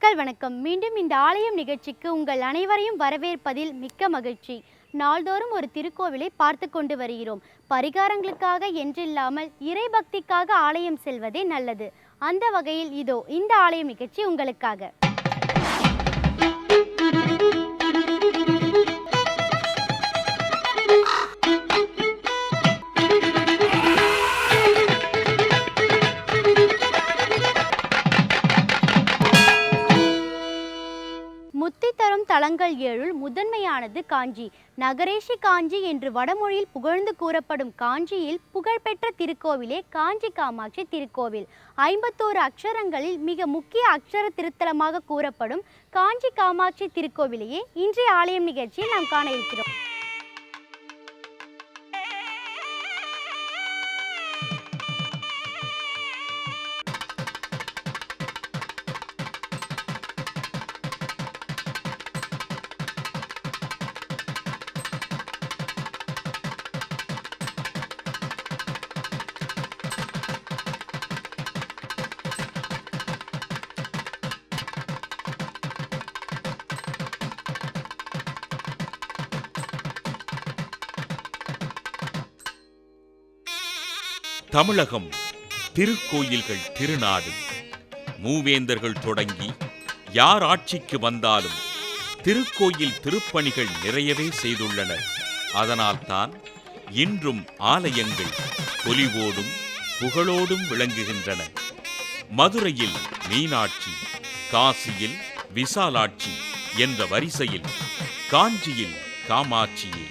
மக்கள் வணக்கம். மீண்டும் இந்த ஆலயம் நிகழ்ச்சிக்கு உங்கள் அனைவரையும் வரவேற்பதில் மிக்க மகிழ்ச்சி. நாள்தோறும் ஒரு திருக்கோவிலை பார்த்து கொண்டு வருகிறோம். பரிகாரங்களுக்காக என்றில்லாமல் இறைபக்திக்காக ஆலயம் செல்வதே நல்லது. அந்த வகையில் இதோ இந்த ஆலயம் நிகழ்ச்சி உங்களுக்காக. முத்தி தரும் தலங்கள் 7 முதன்மையானது காஞ்சி. நகரேஷி காஞ்சி என்று வடமொழியில் புகழ்ந்து கூறப்படும் காஞ்சியில் புகழ்பெற்ற திருக்கோவிலே காஞ்சி காமாட்சி திருக்கோவில். 51 அக்ஷரங்களில் மிக முக்கிய அக்ஷர திருத்தலமாக கூறப்படும் காஞ்சி காமாட்சி திருக்கோவிலையே இன்றைய ஆலயம் நிகழ்ச்சியில் நாம் காண இருக்கிறோம். தமிழகம் திருக்கோயில்கள் திருநாடு. மூவேந்தர்கள் தொடங்கி யார் ஆட்சிக்கு வந்தாலும் திருக்கோயில் திருப்பணிகள் நிறையவே செய்துள்ளனர். அதனால்தான் இன்றும் ஆலயங்கள் பொலிவோடும் புகழோடும் விளங்குகின்றன. மதுரையில் மீனாட்சி, காசியில் விசாலாட்சி என்ற வரிசையில் காஞ்சியில் காமாட்சியே.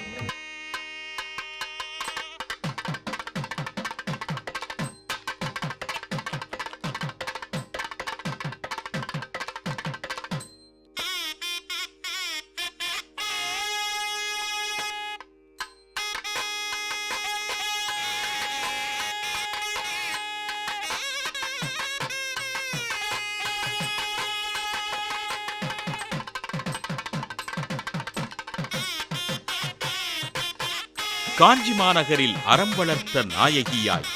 காஞ்சி மாநகரில் அறம் வளர்த்த நாயகியாய்,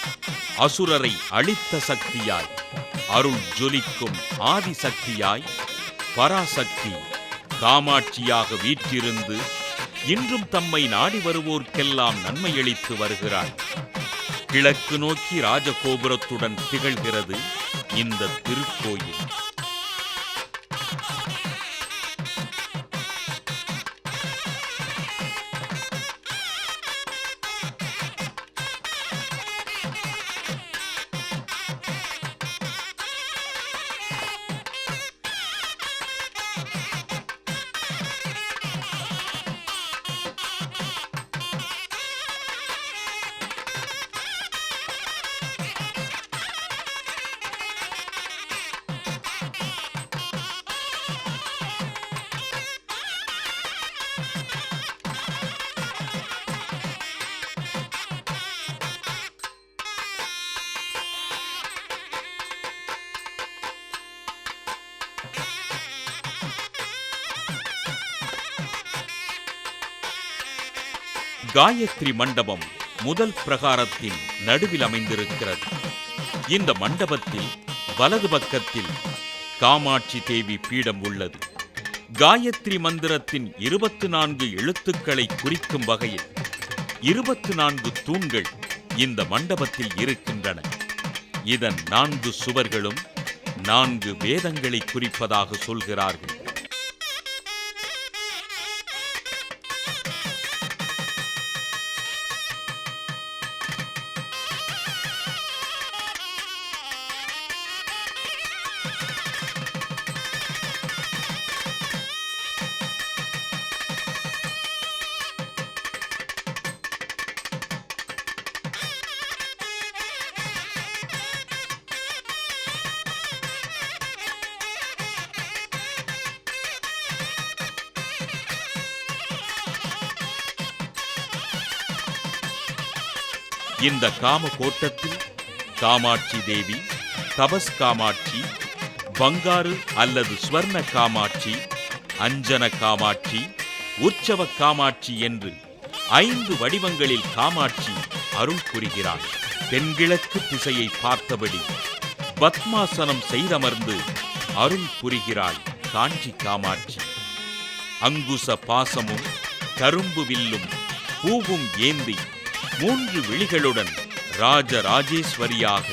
அசுரரை அழித்த சக்தியாய், அருள் ஜொலிக்கும் ஆதிசக்தியாய், பராசக்தி காமாட்சியாக வீற்றிருந்து இன்றும் தம்மை நாடி வருவோர்க்கெல்லாம் நன்மையளித்து வருகிறாள். கிழக்கு நோக்கி ராஜகோபுரத்துடன் திகழ்கிறது இந்த திருக்கோயில். காயத்ரி மண்டபம் முதல் பிரகாரத்தின் நடுவில் அமைந்திருக்கிறது. இந்த மண்டபத்தில் வலது பக்கத்தில் காமாட்சி தேவி பீடம் உள்ளது. காயத்ரி மந்திரத்தின் 24 எழுத்துக்களை குறிக்கும் வகையில் 24 தூண்கள் இந்த மண்டபத்தில் இருக்கின்றன. இதன் 4 சுவர்களும் 4 வேதங்களை குறிப்பதாக சொல்கிறார்கள். இந்த காம கோட்டத்தில் காமாட்சி தேவி, தபஸ் காமாட்சி, பங்காரு அல்லது ஸ்வர்ண காமாட்சி, அஞ்சன காமாட்சி, உற்சவ காமாட்சி என்று 5 வடிவங்களில் காமாட்சி அருள் புரிகிறாள். தென்கிழக்கு திசையை பார்த்தபடி பத்மாசனம் செய்தமர்ந்து அருள் புரிகிறாள் காஞ்சி காமாட்சி. அங்குச பாசமும் கரும்பு வில்லும் பூவும் ஏந்தி 3 விழிகளுடன் ராஜராஜேஸ்வரியாக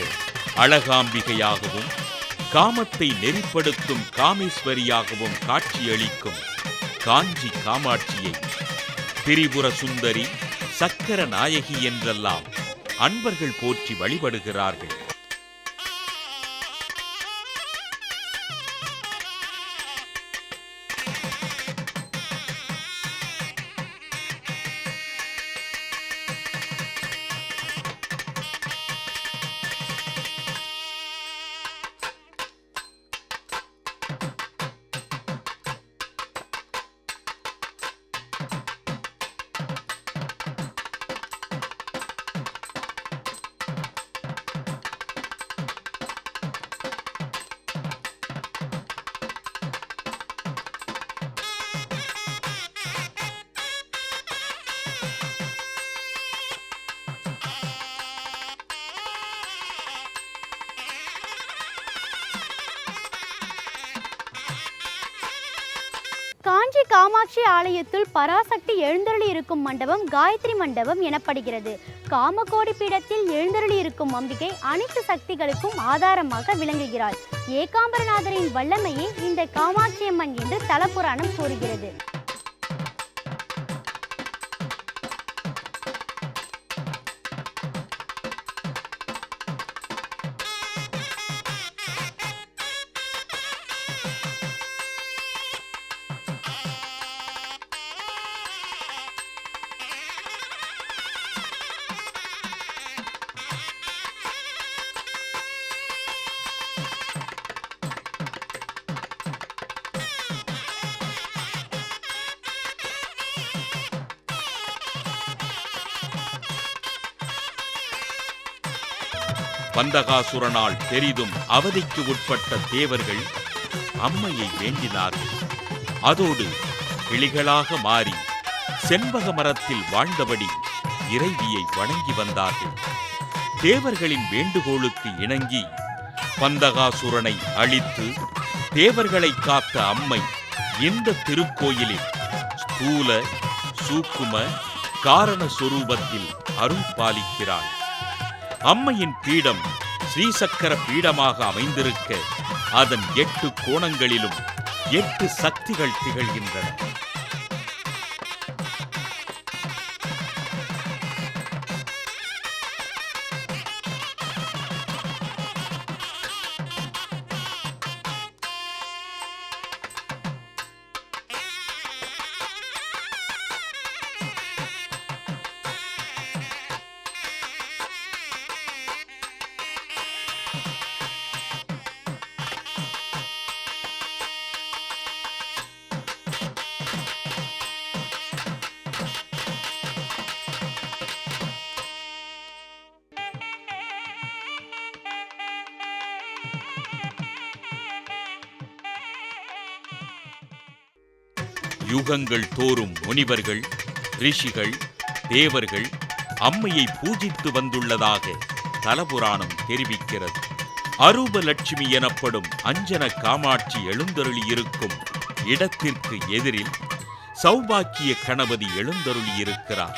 அழகாம்பிகையாகவும் காமத்தை நெறிப்படுத்தும் காமேஸ்வரியாகவும் காட்சியளிக்கும் காஞ்சி காமாட்சியை திரிபுர சுந்தரி, சக்கர நாயகி என்றெல்லாம் அன்பர்கள் போற்றி வழிபடுகிறார்கள். காஞ்சி காமாட்சி ஆலயத்துள் பராசக்தி எழுந்தருளி இருக்கும் மண்டபம் காயத்ரி மண்டபம் எனப்படுகிறது. காமகோடி பீடத்தில் எழுந்தருளி இருக்கும் அம்பிகை அனைத்து சக்திகளுக்கும் ஆதாரமாக விளங்குகிறாள். ஏகாம்பரநாதரின் வல்லமையே இந்த காமாட்சியம்மன் என்று தலபுராணம் கூறுகிறது. பந்தகாசுரனால் பெரிதும் அவதிக்கு உட்பட்ட தேவர்கள் அம்மையை வேண்டினார்கள். அதோடு கிளிகளாக மாறி செண்பக மரத்தில் வாழ்ந்தபடி இறைவியை வணங்கி வந்தார்கள். தேவர்களின் வேண்டுகோளுக்கு இணங்கி பந்தகாசுரனை அழித்து தேவர்களை காத்த அம்மை இந்த திருக்கோயிலில் ஸ்தூல சூக்கும காரண சொரூபத்தில் அருள் பாலிக்கிறாள். அம்மையின் பீடம் ஸ்ரீசக்கர பீடமாக அமைந்திருக்க அதன் 8 கோணங்களிலும் 8 சக்திகள் திகழ்கின்றன. யுகங்கள் தோறும் முனிவர்கள், ரிஷிகள், தேவர்கள் அம்மையை பூஜித்து வந்துள்ளதாக தலபுராணம் தெரிவிக்கிறது. அரூபலட்சுமி எனப்படும் அஞ்சன காமாட்சி எழுந்தருளியிருக்கும் இடத்திற்கு எதிரில் சௌபாக்கிய கணபதி எழுந்தருளியிருக்கிறார்.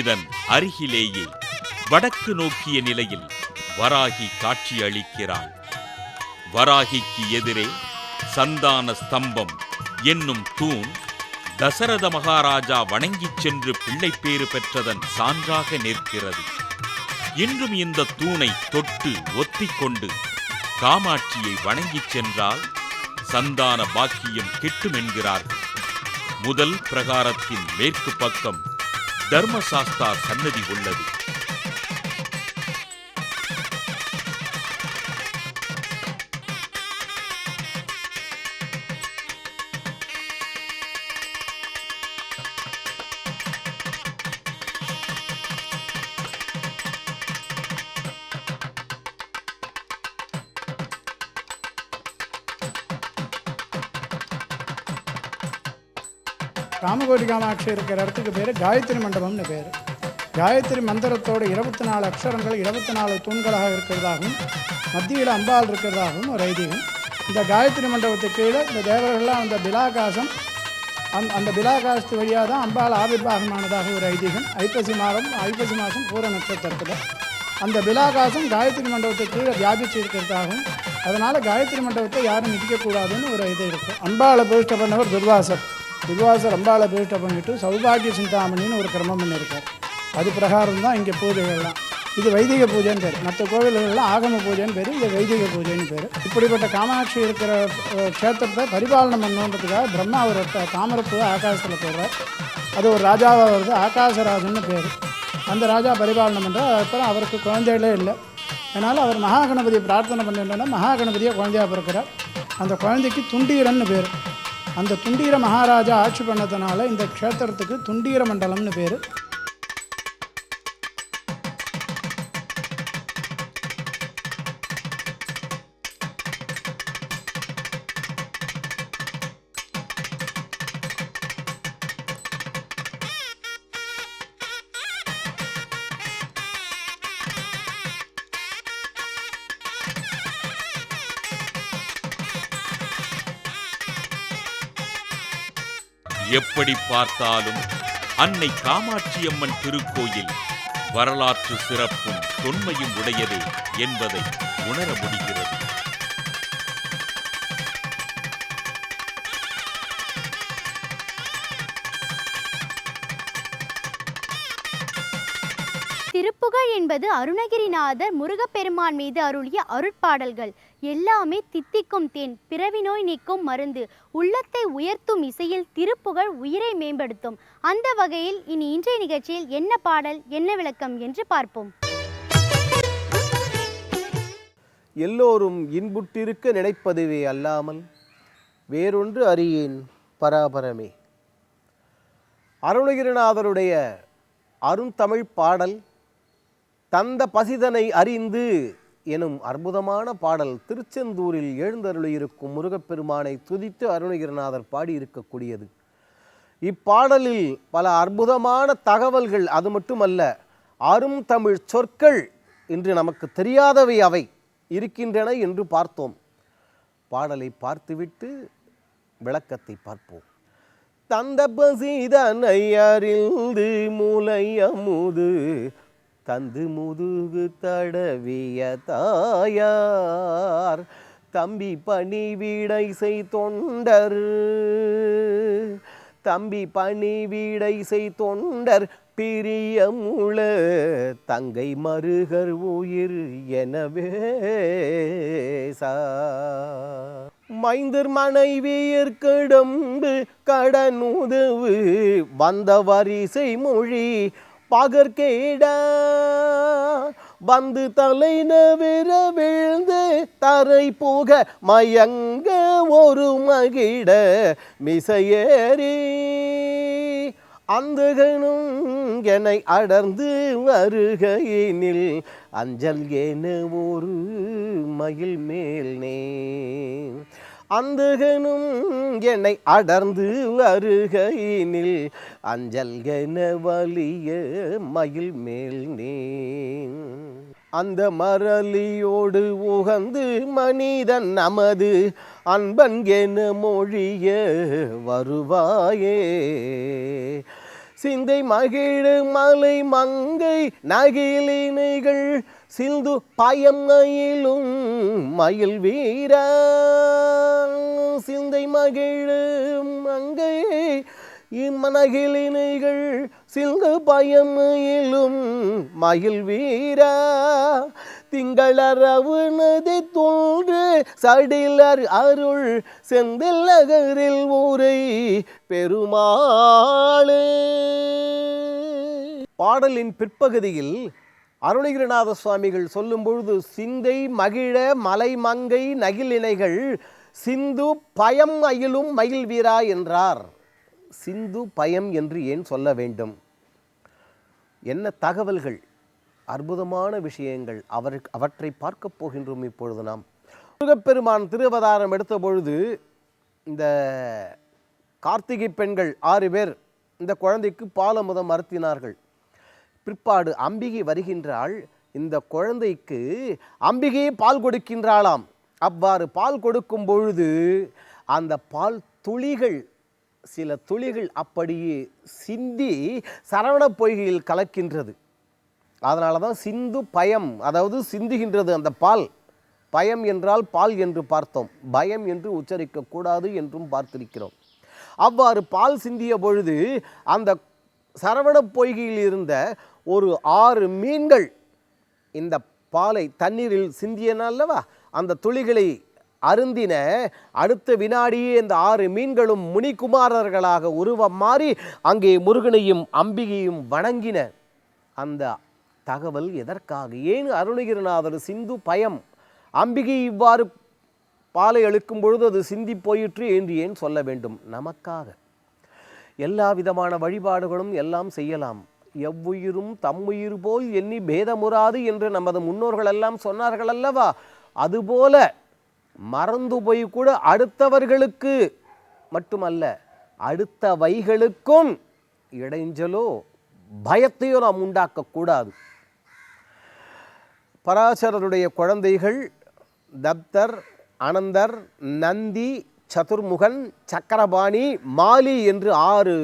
இதன் அருகிலேயே வடக்கு நோக்கிய நிலையில் வராகி காட்சியளிக்கிறாள். வராகிக்கு எதிரே சந்தான ஸ்தம்பம் என்னும் தூண் தசரத மகாராஜா வணங்கிச் சென்று பிள்ளைப்பேறு பெற்றதன் சான்றாக நிற்கிறது. இன்றும் இந்த தூணை தொட்டு ஒத்திக்கொண்டு காமாட்சியை வணங்கிச் சென்றால் சந்தான பாக்கியம் கிட்டும் என்கிறார்கள். முதல் பிரகாரத்தின் மேற்கு பக்கம் தர்மசாஸ்தா சன்னதி உள்ளது. காமகோடி காமாட்சி இருக்கிற இடத்துக்கு பேர் காயத்ரி மண்டபம்னு பேர். காயத்ரி மந்திரத்தோட 24 அக்ஷரங்கள் 24 தூண்களாக இருக்கிறதாகவும் மத்தியில் அம்பாள் இருக்கிறதாகவும் ஒரு ஐதீகம். இந்த காயத்ரி மண்டபத்துக்கு கீழே இந்த தேவர்கள்லாம் அந்த பிலாகாசம் அந்த பிலாகாசத்து வழியாக தான் அம்பாள் ஆவிர்வாகமானதாக ஒரு ஐதீகம். ஐப்பசி மாதம் பூர நட்சத்திரத்தில் அந்த பிலாகாசம் காயத்ரி மண்டபத்துக்கு கீழே வியாபிச்சு இருக்கிறதாகவும் அதனால் காயத்ரி மண்டபத்தை யாரும் மிதிக்கக்கூடாதுன்னு ஒரு இது இருக்குது. அம்பாளை பிரதிஷ்டை பண்ணவர் துர்வாசர் அம்பாளை பிரதிஷ்டை பண்ணிவிட்டு சௌபாகிய சிந்தாமணின்னு ஒரு கிரமம் பண்ணியிருக்கார். அது பிரகாரம் தான் இங்கே பூஜைகள்லாம். இது வைதிக பூஜைன்னு பேர். மற்ற கோவில்கள்லாம் ஆகம பூஜைன்னு பேர், இது வைதிக பூஜைன்னு பேர். இப்படிப்பட்ட காமாட்சி இருக்கிற க்ஷேத்திரத்தை பரிபாலனம் பண்ணணுன்றதுக்காக பிரம்மா ஒரு தாமரப்பூ ஆகாசத்தில் போடுறார். அது ஒரு ராஜாவாக வருது, ஆகாசராஜன்னு பேர். அந்த ராஜா பரிபாலனம் பண்ணுறார். அதுக்கப்புறம் அவருக்கு குழந்தைகளே இல்லை. அதனால் அவர் மகாகணபதியை பிரார்த்தனை பண்ணிட்டோன்னா மகாகணபதியை குழந்தையாக பிறக்கிறார். அந்த குழந்தைக்கு துண்டீரன்னு பேர். அந்த துண்டீர மகாராஜா ஆட்சி பண்ணதுனால இந்த க்ஷேத்திரத்துக்கு துண்டீர மண்டலம்னு பேர். எப்படி பார்த்தாலும் அன்னை காமாட்சியம்மன் திருக்கோயில் வரலாற்று சிறப்பும் தொன்மையும் உடையது என்பதை உணர முடிகிறது. திருப்புகழ் என்பது அருணகிரிநாதர் முருகப்பெருமான் மீது அருளிய அருட்பாடல்கள். எல்லாமே தித்திக்கும் தேன், பிறவி நோய் நீக்கும் மருந்து, உள்ளத்தை உயர்த்தும் இசையில் திருப்புகழ் உயிரை மேம்படுத்தும். அந்த வகையில் இனி இன்றைய நிகழ்ச்சியில் என்ன பாடல், என்ன விளக்கம் என்று பார்ப்போம். எல்லோரும் இன்புற்றிருக்க நினைப்பதுவே அல்லாமல் வேறொன்று அறியேன் பராபரமே. அருணகிரிநாதருடைய அருந்தமிழ் பாடல் தந்த பசிதனை அறிந்து எனும் அற்புதமான பாடல் திருச்செந்தூரில் எழுந்தருளியிருக்கும் முருகப்பெருமானை துதித்து அருணகிரிநாதர் பாடியிருக்கக்கூடியது. இப்பாடலில் பல அற்புதமான தகவல்கள், அது மட்டுமல்ல அருந்தமிழ் சொற்கள் இன்று நமக்கு தெரியாதவை அவை இருக்கின்றன என்று பார்த்தோம். பாடலை பார்த்துவிட்டு விளக்கத்தை பார்ப்போம். தந்த பசிதனை அறிந்து மூலை அமுது தந்து முதுகு தடவிய தாயார் தம்பி பணிவிடை செய் தொண்டர் பிரியமுள தங்கை மருகர் உயிர் எனவே மைந்தர் மனைவியர் கடம்பு கடனுதவு வந்த வரிசை மொழி பகற்கேட வந்து தலை நவிர வீழ்ந்து தரை போக மயங்க ஒரு மகிட மிசையேறி அந்தகனும் என்னை அடர்ந்து வருகையினில் அஞ்சல் என ஒரு மயில் மேல் நே அந்தகனும் என்னை அடர்ந்து வருகையினில் அஞ்சல் என வலிய மயில் மேல் நே அந்த மரலியோடு உகந்து மனிதன் நமது அன்பன் என மொழிய வருவாயே சிந்தை மகிழ் மலை மங்கை நகிலினைகள் சிந்து பயமையிலும் மயில் வீர சிந்தை மகிழ் மங்கை இம்மனகிலினைகள் சிந்து பயமையிலும் மயில் வீர திங்களரவு நதி தோன்று சடிலர் அருள் செந்தில் நகரில் ஊரை பெருமாளே. பாடலின் பிற்பகுதியில் அருணகிரிநாத சுவாமிகள் சொல்லும் பொழுது சிந்தை மகிழ மலை மங்கை நகிலினைகள் சிந்து பயம் அயிலும் மயில் வீரா என்றார். சிந்து பயம் என்று ஏன் சொல்ல வேண்டும்? என்ன தகவல்கள், அற்புதமான விஷயங்கள் அவற்றை பார்க்க போகின்றோம். இப்பொழுது நாம் முருகப்பெருமான் திருவதாரம் எடுத்த பொழுது இந்த கார்த்திகை பெண்கள் 6 பேர் இந்த குழந்தைக்கு பாலமுதம் அருத்தினார்கள். பிற்பாடு அம்பிகை வருகின்றாள். இந்த குழந்தைக்கு அம்பிகையே பால் கொடுக்கின்றாளாம். அவ்வாறு பால் கொடுக்கும் பொழுது அந்த பால் துளிகள், சில துளிகள் அப்படியே சிந்தி சரவண பொய்கையில் கலக்கின்றது. அதனால தான் சிந்து பயம், அதாவது சிந்துகின்றது அந்த பால். பயம் என்றால் பால் என்று பார்த்தோம், பயம் என்று உச்சரிக்கக்கூடாது என்றும் பார்த்திருக்கிறோம். அவ்வாறு பால் சிந்திய பொழுது அந்த சரவண பொய்கையில் இருந்த ஒரு 6 மீன்கள் இந்த பாலை தண்ணீரில் சிந்தியன அல்லவா, அந்த துளிகளை அருந்தின. அடுத்த வினாடியே இந்த 6 மீன்களும் முனிகுமாரர்களாக உருவம் மாறி அங்கே முருகனையும் அம்பிகையும் வணங்கின. அந்த தகவல் எதற்காக? ஏன் அருணகிரிநாதர் சிந்து பயம், அம்பிகை இவ்வாறு பாலை அளிக்கும் பொழுது அது சிந்தி போயிற்று என்று ஏன் சொல்ல வேண்டும்? நமக்காக. எல்லா விதமான வழிபாடுகளும் எல்லாம் செய்யலாம். எவ்வுயிரும் தம்முயிர் போல் எண்ணி பேதமுறாது என்று நமது முன்னோர்கள் எல்லாம் சொன்னார்கள் அல்லவா. அதுபோல மறந்து போய் கூட அடுத்தவர்களுக்கு மட்டுமல்ல, அடுத்தவைகளுக்கும் இடைஞ்சலோ பயத்தையோ நாம் உண்டாக்கக்கூடாது. பராசரருடைய குழந்தைகள் தப்தர், அனந்தர், நந்தி, சதுர்முகன், சக்கரபாணி, மாலி என்று 6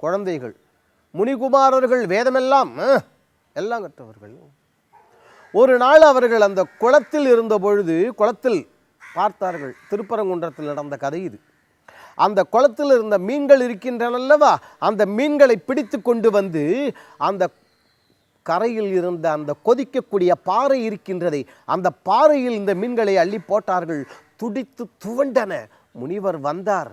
குழந்தைகள். முனிகுமாரர்கள் வேதமெல்லாம் எல்லாம் கற்றவர்கள். ஒரு நாள் அவர்கள் அந்த குளத்தில் இருந்த பொழுது, குளத்தில் பார்த்தார்கள். திருப்பரங்குன்றத்தில் நடந்த கதை இது. அந்த குளத்தில் இருந்த மீன்கள் இருக்கின்றன அல்லவா, அந்த மீன்களை பிடித்து கொண்டு வந்து அந்த கரையில் இருந்த அந்த கொதிக்கக்கூடிய பாறை இருக்கின்றதை, அந்த பாறையில் இந்த மீன்களை அள்ளி போட்டார்கள். துடித்து துவண்டன. முனிவர் வந்தார்.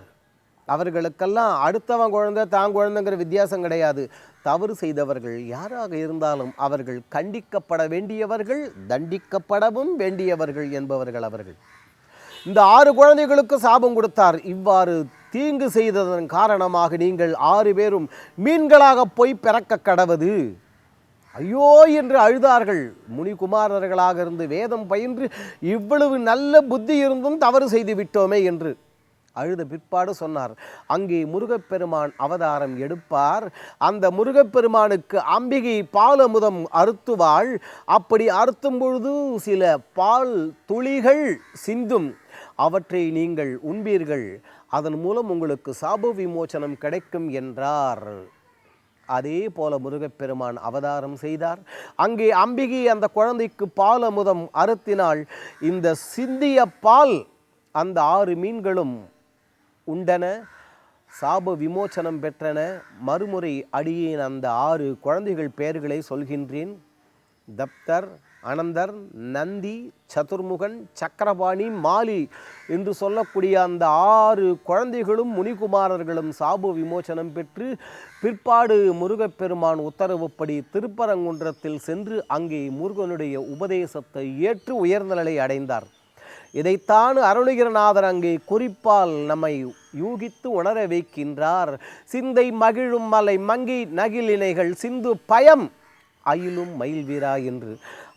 அவர்களுக்கெல்லாம் அடுத்தவன் குழந்தை தான் குழந்தைங்கிற வித்தியாசம் கிடையாது. தவறு செய்தவர்கள் யாராக இருந்தாலும் அவர்கள் கண்டிக்கப்பட வேண்டியவர்கள், தண்டிக்கப்படவும் வேண்டியவர்கள் என்பவர்கள் அவர்கள். இந்த 6 குழந்தைகளுக்கு சாபம் கொடுத்தார். இவ்வாறு தீங்கு செய்ததன் காரணமாக நீங்கள் 6 பேரும் மீன்களாக போய் பிறக்க கடவது. ஐயோ என்று அழுதார்கள். முனிகுமாரர்களாக இருந்து வேதம் பயின்று இவ்வளவு நல்ல புத்தி இருந்தும் தவறு செய்து விட்டோமே என்று அழுத பிற்பாடு சொன்னார், அங்கே முருகப்பெருமான் அவதாரம் எடுப்பார். அந்த முருகப்பெருமானுக்கு அம்பிகை பாலமுதம் அருத்துவாள். அப்படி அருத்தும் பொழுது சில பால் துளிகள் சிந்தும். அவற்றை நீங்கள் உண்பீர்கள். அதன் மூலம் உங்களுக்கு சாப விமோசனம் கிடைக்கும் என்றார். அதே போல முருகப்பெருமான் அவதாரம் செய்தார். அங்கே அம்பிகை அந்த குழந்தைக்கு பால் அமுதம் அருத்தினாள். இந்த சிந்திய பால் அந்த 6 மீன்களும் உண்டன, சாப விமோசனம் பெற்றன. மறுமுறை அடியேன் அந்த 6 குழந்தைகள் பெயர்களை சொல்கின்றேன். தப்தர், அனந்தர், நந்தி, சதுர்முகன், சக்கரபாணி, மாலி என்று சொல்லக்கூடிய அந்த 6 குழந்தைகளும் முனிகுமாரர்களும் சாப விமோசனம் பெற்று பிற்பாடு முருகப்பெருமான் உத்தரவுப்படி திருப்பரங்குன்றத்தில் சென்று அங்கே முருகனுடைய உபதேசத்தை ஏற்று உயர்ந்த நிலை அடைந்தார். இதைத்தான் அருணகிரிநாதர் அங்கே குறிப்பால் நம்மை யூகித்து உணர வைக்கின்றார். சிந்தை மகிழும் மலை மங்கி நகிலினைகள் சிந்து பயம் அயிலும் மயில் வீரா என்று.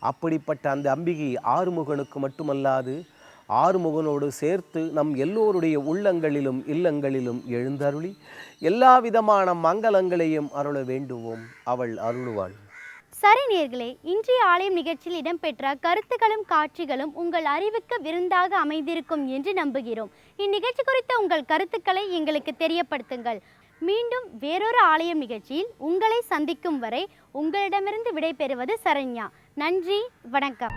அப்படிப்பட்ட அந்த அம்பிகை ஆறுமுகனுக்கு மட்டுமல்லாது ஆறுமுகனோடு சேர்த்து நம் எல்லோருடைய உள்ளங்களிலும் இல்லங்களிலும் எழுந்தருளி எல்லா விதமான மங்களங்களையும் அருள வேண்டுவோம். அவள் அருளுவாள். சரி நேயர்களே, இன்றைய ஆலயம் நிகழ்ச்சியில் இடம்பெற்ற கருத்துக்களும் காட்சிகளும் உங்கள் அறிவுக்கு விருந்தாக அமைந்திருக்கும் என்று நம்புகிறோம். இந்நிகழ்ச்சி குறித்த உங்கள் கருத்துக்களை எங்களுக்கு தெரியப்படுத்துங்கள். மீண்டும் வேறொரு ஆலயம் நிகழ்ச்சியில் உங்களை சந்திக்கும் வரை உங்களிடமிருந்து விடைபெறுவது சரண்யா. நன்றி, வணக்கம்.